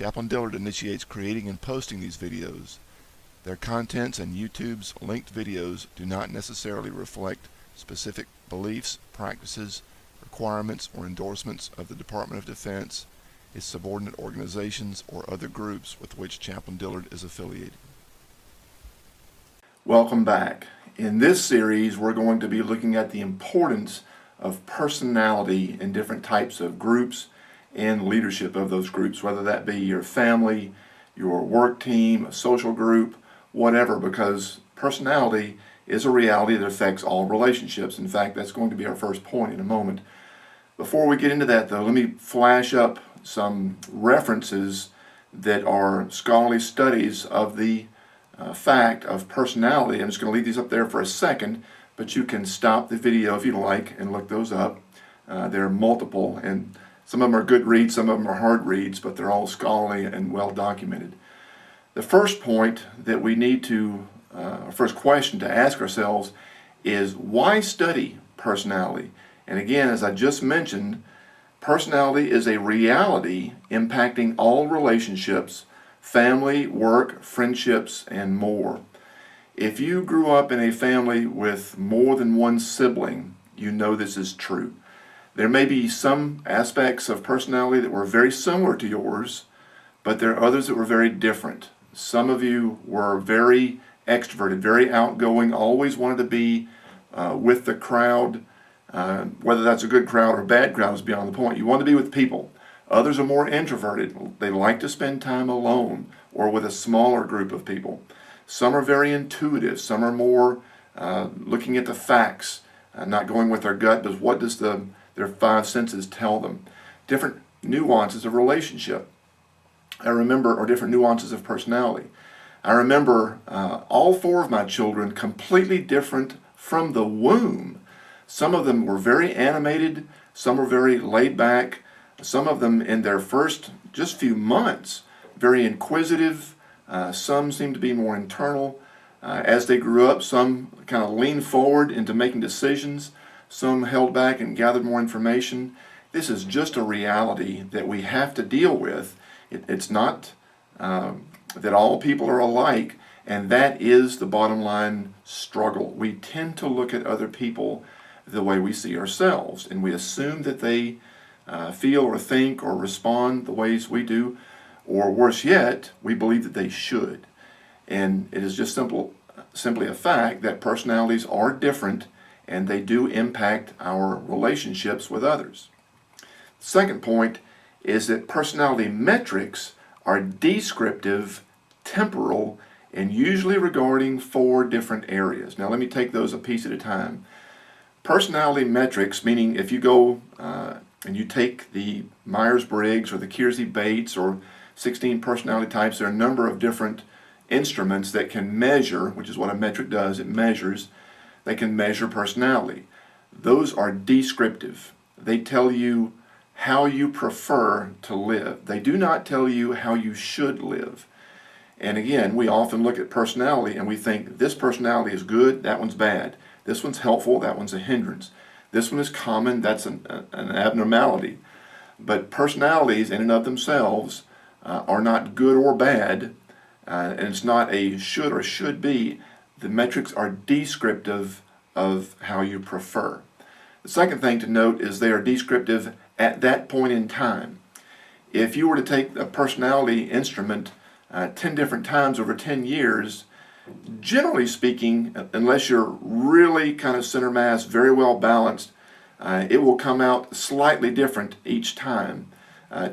Chaplain Dillard initiates creating and posting these videos. Their contents and YouTube's linked videos do not necessarily reflect specific beliefs, practices, requirements, or endorsements of the Department of Defense, its subordinate organizations, or other groups with which Chaplain Dillard is affiliated. Welcome back. In this series, we're going to be looking at the importance of personality in different types of groups and leadership of those groups, whether that be your family, your work team, a social group, whatever, because personality is a reality that affects all relationships. In fact, that's going to be our first point in a moment. Before we get into that, though, let me flash up some references that are scholarly studies of the fact of personality. I'm just going to leave these up there for a second, but you can stop the video if you like and look those up. There are multiple, and some of them are good reads, some of them are hard reads, but they're all scholarly and well documented. The first point that we need to, first question to ask ourselves is, why study personality? And again, as I just mentioned, personality is a reality impacting all relationships, family, work, friendships, and more. If you grew up in a family with more than one sibling, you know this is true. There may be some aspects of personality that were very similar to yours, but there are others that were very different. Some of you were very extroverted, very outgoing, always wanted to be with the crowd. Whether that's a good crowd or a bad crowd is beyond the point. You want to be with people. Others are more introverted. They like to spend time alone or with a smaller group of people. Some are very intuitive. Some are more looking at the facts, not going with their gut, but what does their five senses tell them. Different nuances of relationship. Or different nuances of personality. I remember all four of my children completely different from the womb. Some of them were very animated, some were very laid back, some of them in their first just few months, very inquisitive, some seemed to be more internal. As they grew up, some kind of leaned forward into making decisions, some held back and gathered more information. This is just a reality that we have to deal with. It's not that all people are alike, and that is the bottom line struggle. We tend to look at other people the way we see ourselves, and we assume that they feel or think or respond the ways we do, or worse yet, we believe that they should. And it is just simply a fact that personalities are different, and they do impact our relationships with others. Second point is that personality metrics are descriptive, temporal, and usually regarding four different areas. Now let me take those a piece at a time. Personality metrics, meaning if you go and you take the Myers-Briggs or the Kiersey-Bates or 16 personality types, there are a number of different instruments that can measure, which is what a metric does, it measures, they can measure personality. Those are descriptive. They tell you how you prefer to live. They do not tell you how you should live. And again, we often look at personality and we think this personality is good, that one's bad. This one's helpful, that one's a hindrance. This one is common, that's an abnormality. But personalities in and of themselves are not good or bad, and it's not a should or should be. The metrics are descriptive of how you prefer. The second thing to note is they are descriptive at that point in time. If you were to take a personality instrument 10 different times over 10 years, generally speaking, unless you're really kind of center mass, very well balanced, it will come out slightly different each time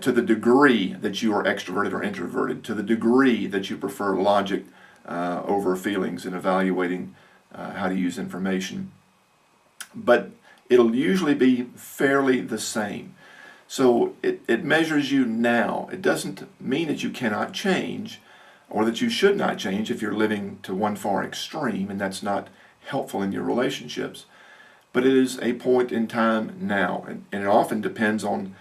to the degree that you are extroverted or introverted, to the degree that you prefer logic over feelings in evaluating how to use information. But it'll usually be fairly the same. So it measures you now. It doesn't mean that you cannot change or that you should not change if you're living to one far extreme and that's not helpful in your relationships. But it is a point in time now, and it often depends on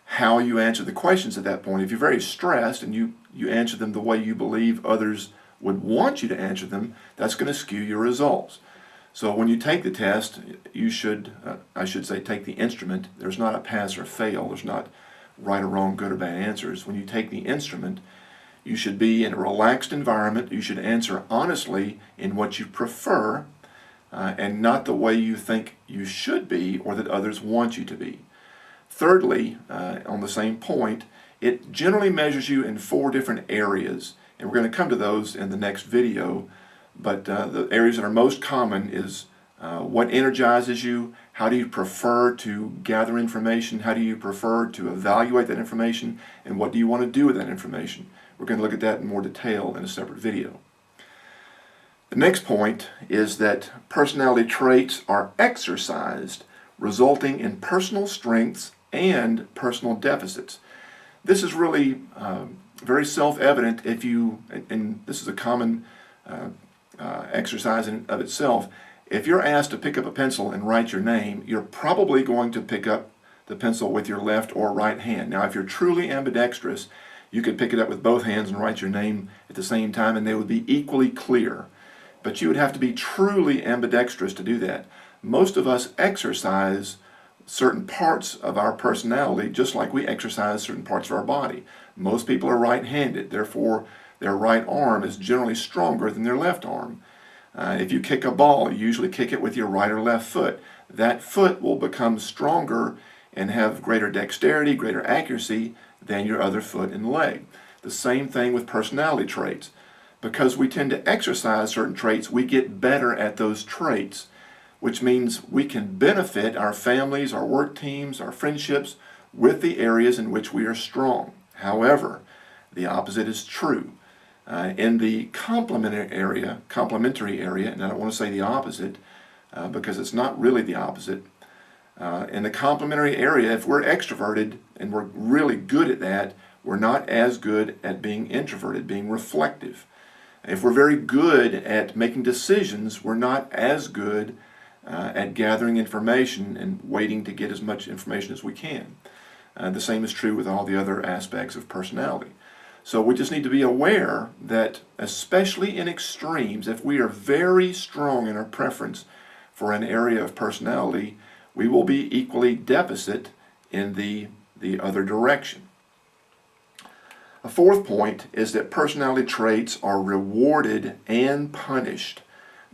how you answer the questions at that point. If you're very stressed and you answer them the way you believe others would want you to answer them, that's going to skew your results. So when you take the test, you should, take the instrument. There's not a pass or fail. There's not right or wrong, good or bad answers. When you take the instrument, you should be in a relaxed environment. You should answer honestly in what you prefer and not the way you think you should be or that others want you to be. Thirdly, on the same point, it generally measures you in 4 different areas, and we're going to come to those in the next video, but the areas that are most common is what energizes you, how do you prefer to gather information, how do you prefer to evaluate that information, and what do you want to do with that information. We're going to look at that in more detail in a separate video. The next point is that personality traits are exercised, resulting in personal strengths and personal deficits. This is really very self-evident if you, and this is a common exercise in of itself, if you're asked to pick up a pencil and write your name, you're probably going to pick up the pencil with your left or right hand. Now, if you're truly ambidextrous, you could pick it up with both hands and write your name at the same time, and they would be equally clear. But you would have to be truly ambidextrous to do that. Most of us exercise certain parts of our personality just like we exercise certain parts of our body. Most people are right-handed, therefore their right arm is generally stronger than their left arm. If you kick a ball, you usually kick it with your right or left foot. That foot will become stronger and have greater dexterity, greater accuracy than your other foot and leg. The same thing with personality traits. Because we tend to exercise certain traits, we get better at those traits, which means we can benefit our families, our work teams, our friendships with the areas in which we are strong. However, the opposite is true. In the complementary area, and I don't want to say the opposite because it's not really the opposite. In the complementary area, if we're extroverted and we're really good at that, we're not as good at being introverted, being reflective. If we're very good at making decisions, we're not as good at gathering information and waiting to get as much information as we can. The same is true with all the other aspects of personality. So we just need to be aware that, especially in extremes, if we are very strong in our preference for an area of personality, we will be equally deficit in the other direction. A fourth point is that personality traits are rewarded and punished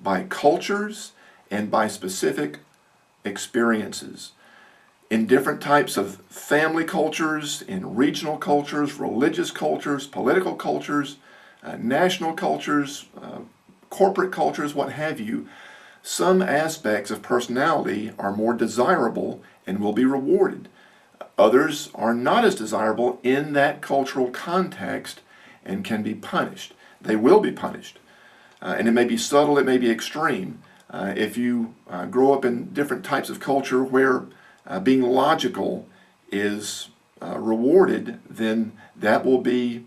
by cultures and by specific experiences. In different types of family cultures, in regional cultures, religious cultures, political cultures, national cultures, corporate cultures, what have you, some aspects of personality are more desirable and will be rewarded. Others are not as desirable in that cultural context and can be punished. They will be punished. And it may be subtle, it may be extreme. If you grow up in different types of culture where being logical is rewarded, then that will be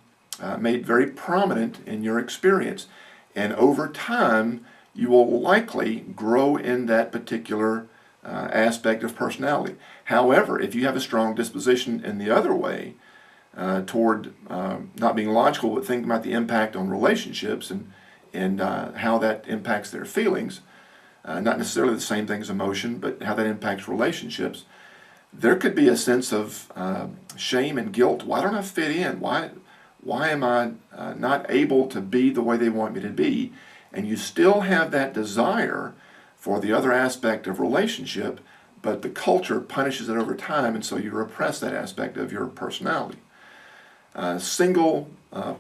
made very prominent in your experience. And over time, you will likely grow in that particular aspect of personality. However, if you have a strong disposition in the other way, toward not being logical, but thinking about the impact on relationships and how that impacts their feelings, not necessarily the same thing as emotion, but how that impacts relationships, there could be a sense of shame and guilt. Why don't I fit in? Why am I not able to be the way they want me to be? And you still have that desire for the other aspect of relationship, but the culture punishes it over time, and so you repress that aspect of your personality. Single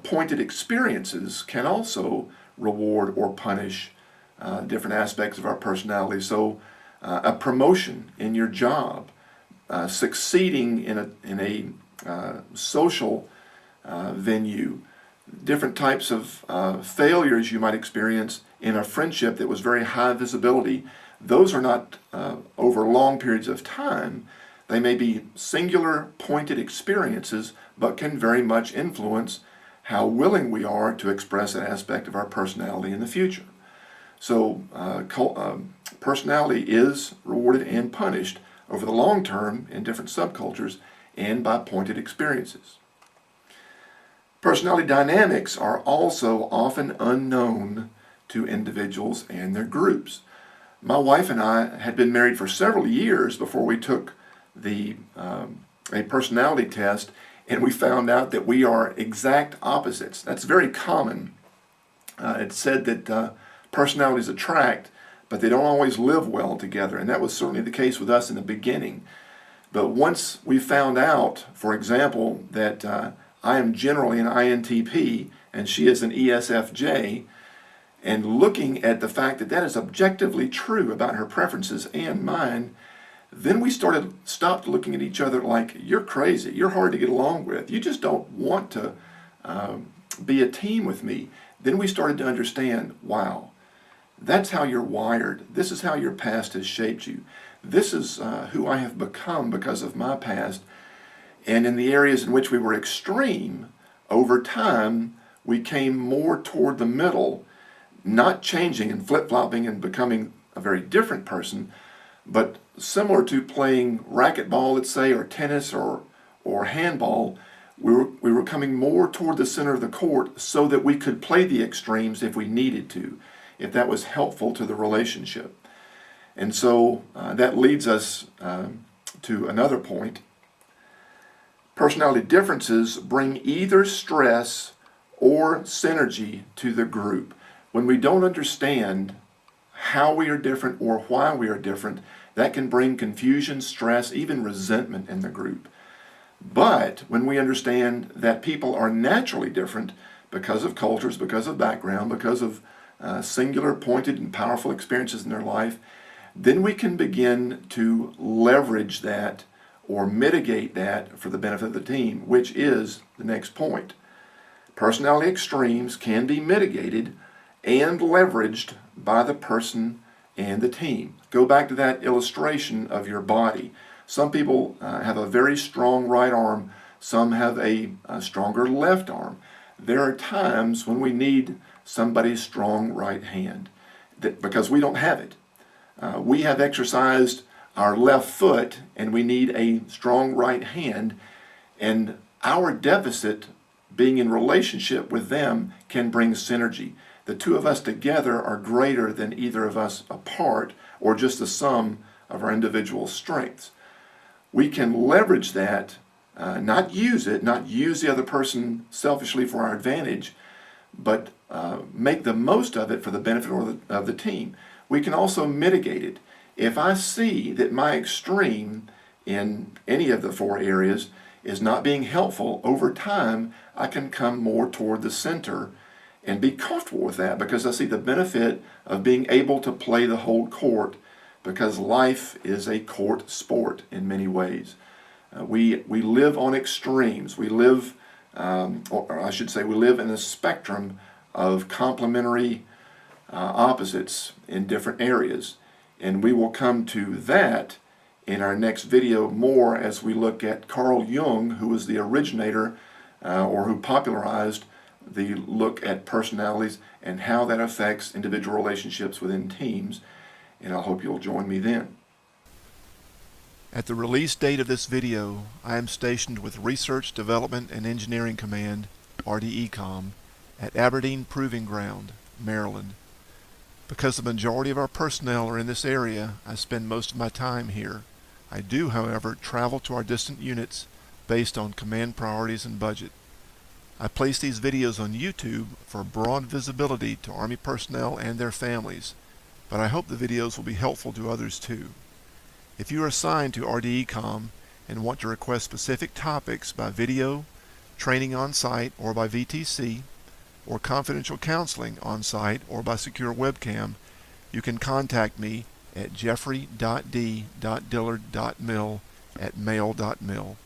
pointed experiences can also reward or punish different aspects of our personality. So a promotion in your job, succeeding in a social venue, different types of failures you might experience in a friendship that was very high visibility. Those are not over long periods of time. They may be singular pointed experiences, but can very much influence how willing we are to express that aspect of our personality in the future. So personality is rewarded and punished over the long term in different subcultures and by pointed experiences. Personality dynamics are also often unknown to individuals and their groups. My wife and I had been married for several years before we took the a personality test, and we found out that we are exact opposites. That's very common. It's said that personalities attract, but they don't always live well together, and that was certainly the case with us in the beginning. But once we found out, for example, that I am generally an INTP and she is an ESFJ, and looking at the fact that that is objectively true about her preferences and mine, then we stopped looking at each other like, you're crazy, you're hard to get along with, you just don't want to be a team with me. Then we started to understand, wow, that's how you're wired. This is how your past has shaped you. This is who I have become because of my past. And in the areas in which we were extreme, over time, we came more toward the middle, not changing and flip-flopping and becoming a very different person, but similar to playing racquetball, let's say, or tennis or handball, we were coming more toward the center of the court so that we could play the extremes if we needed to, if that was helpful to the relationship. And so that leads us to another point. Personality differences bring either stress or synergy to the group. When we don't understand how we are different or why we are different, that can bring confusion, stress, even resentment in the group. But when we understand that people are naturally different because of cultures, because of background, because of singular, pointed, and powerful experiences in their life, then we can begin to leverage that or mitigate that for the benefit of the team, which is the next point. Personality extremes can be mitigated and leveraged by the person and the team. Go back to that illustration of your body. Some people have a very strong right arm, some have a stronger left arm. There are times when we need somebody's strong right hand because we don't have it. We have exercised our left foot and we need a strong right hand, and our deficit being in relationship with them can bring synergy. The two of us together are greater than either of us apart or just the sum of our individual strengths. We can leverage that, not use the other person selfishly for our advantage, but make the most of it for the benefit of the team. We can also mitigate it. If I see that my extreme in any of the four areas is not being helpful, over time I can come more toward the center and be comfortable with that because I see the benefit of being able to play the whole court, because life is a court sport in many ways. We live on extremes. We live, or I should say, we live in a spectrum of complementary opposites in different areas. And we will come to that in our next video more as we look at Carl Jung, who was the originator or who popularized the look at personalities and how that affects individual relationships within teams. And I hope you'll join me then. At the release date of this video, I am stationed with Research Development and Engineering Command, RDECOM, at Aberdeen Proving Ground, Maryland. Because the majority of our personnel are in this area, I spend most of my time here. I do, however, travel to our distant units based on command priorities and budget. I place these videos on YouTube for broad visibility to Army personnel and their families, but I hope the videos will be helpful to others too. If you are assigned to RDECOM and want to request specific topics by video, training on site or by VTC, or confidential counseling on site or by secure webcam, you can contact me at jeffrey.d.dillard.mil@mail.mil.